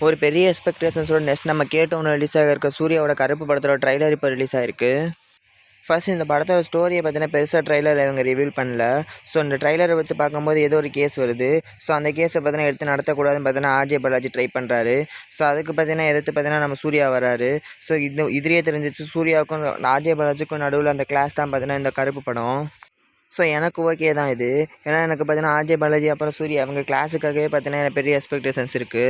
ஒரு பெரிய எக்ஸ்பெக்டேஷன்ஸோட நெக்ஸ்ட் நம்ம கேட்டோன்னு ரிலீஸ் ஆகிருக்க சூர்யாவோட கருப்பு படத்தோட ட்ரைலர் இப்போ ரிலீஸ் ஆகிருக்கு. ஃபர்ஸ்ட் இந்த படத்தோட ஸ்டோரியை பார்த்தீங்கன்னா பெருசாக ட்ரைலரில் இவங்க ரிவீல் பண்ணல. ஸோ இந்த ட்ரைலரை வச்சு பார்க்கும்போது ஏதோ ஒரு கேஸ் வருது. ஸோ அந்த கேஸை பார்த்தீங்கன்னா எடுத்து நடத்தக்கூடாதுன்னு பார்த்தீங்கன்னா ஆர்ஜே பாலாஜி ட்ரை பண்ணுறாரு. ஸோ அதுக்கு பார்த்தீங்கன்னா எதிர்த்து பார்த்தீங்கன்னா நம்ம சூர்யா வராரு. ஸோ இதுலேயே தெரிஞ்சிச்சு சூர்யாவுக்கும் ஆர்ஜே பாலாஜிக்கும் நடுவில் அந்த கிளாஸ் தான் பார்த்தீங்கன்னா இந்த கருப்பு படம். ஸோ எனக்கு ஓகே தான் இது. ஏன்னா எனக்கு பார்த்தீங்கன்னா ஆர்ஜே பாலாஜி அப்புறம் சூர்யா அவங்க கிளாஸுக்காகவே பார்த்தீங்கன்னா எனக்கு பெரிய எக்ஸ்பெக்டேஷன்ஸ் இருக்குது.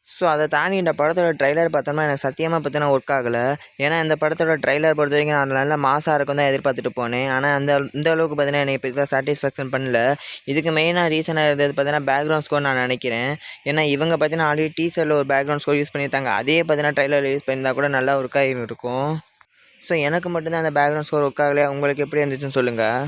ஸோ அதை தாண்டி இந்த படத்தோட ட்ரைலர் பார்த்தோம்னா எனக்கு சத்தியமாக பார்த்தீங்கன்னா ஒர்க் ஆகலை. ஏன்னா இந்த படத்தோட ட்ரைலர் பொறுத்த வரைக்கும் நான் நல்ல மாசாக இருக்கும் தான் எதிர்பார்த்துட்டு போனேன். ஆனால் இந்த அளவுக்கு பார்த்தீங்கன்னா எனக்கு பெருசாக சாட்டிஸ்ஃபேக்ஷன் பண்ணல. இதுக்கு மெயினாக ரீசனாக இருந்தது பார்த்தீங்கன்னா பேக்ரவுண்ட் ஸ்கோர் நான் நினைக்கிறேன். ஏன்னா இவங்க பார்த்தீங்கன்னா ஆல்ரெடி டீசரில் ஒரு பேக்ரவுண்ட் ஸ்கோர் யூஸ் பண்ணியிருந்தாங்க. அதே பார்த்தீங்கன்னா ட்ரைலர் யூஸ் பண்ணியிருந்தால் கூட நல்லா ஒர்க்காக இருக்கும். ஸோ எனக்கு மட்டும்தான் அந்த பேக்ரவுண்ட் ஸ்கோர் ஒர்க் ஆகலையா, உங்களுக்கு எப்படி இருந்துச்சுன்னு சொல்லுங்கள்.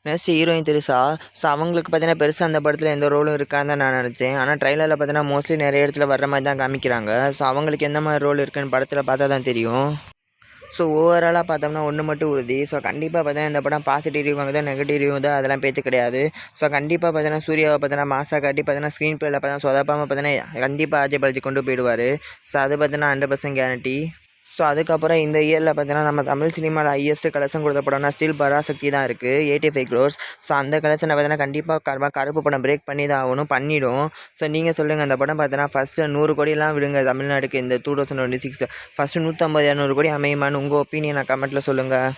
Next heroine Trisha. ஸோ அவங்களுக்கு பார்த்தீங்கன்னா பெருசாக அந்த படத்தில் எந்த ரோலும் இருக்கான்னு தான் நான் நினச்சேன். ஆனால் ட்ரைலரில் பார்த்தீங்கன்னா மோஸ்ட்லி நிறைய இடத்துல வர்ற மாதிரி தான் காமிக்கிறாங்க. ஸோ அவங்களுக்கு எந்த மாதிரி ரோல் இருக்குன்னு படத்தில் பார்த்தா தான் தெரியும். ஸோ ஓவராலாக பார்த்தோம்னா ஒன்று மட்டும் உறுதி. ஸோ கண்டிப்பாக பார்த்தீங்கன்னா இந்த படம் பாசிட்டிவ் ரிவ்யூ தான் நெகட்டிவ் ரிவ்யூ தான் அதெல்லாம் பேச்சு கிடையாது. ஸோ கண்டிப்பாக பார்த்தீங்கன்னா சூர்யாவை பார்த்தீங்கன்னா மாசா காட்டி பார்த்தீங்கன்னா ஸ்க்ரீன் பிளேயில் பார்த்தீங்கன்னா சொதப்பாமல் பார்த்தீங்கன்னா கண்டிப்பாக ஆர்ஜே பாலாஜி கொண்டு போயிடுவார். ஸோ அது பார்த்தீங்கன்னா 100% கேரண்டி. ஸோ அதுக்கப்புறம் இந்த இயரில் பார்த்தீங்கன்னா நம்ம தமிழ் சினிமாவில் ஹையஸ்ட் கலெக்ஷன் கொடுத்த படம்னா ஸ்டில் பராசக்தி தான் இருக்குது, 85 crores. ஸோ அந்த கலெக்ஷனை பார்த்தீங்கன்னா கண்டிப்பாக கருப்பு படம் பிரேக் பண்ணி தான் ஆகணும், பண்ணிடும். ஸோ நீங்கள் சொல்லுங்கள், அந்த படம் பார்த்தீங்கன்னா ஃபஸ்ட்டு 100 கோடியெலாம் விடுங்க தமிழ்நாடுக்கு இந்த 2026 ஃபஸ்ட்டு 150-200 கோடி அமையுமான்னு உங்கள் ஒப்பீனியனை கமெண்ட்டில் சொல்லுங்கள்.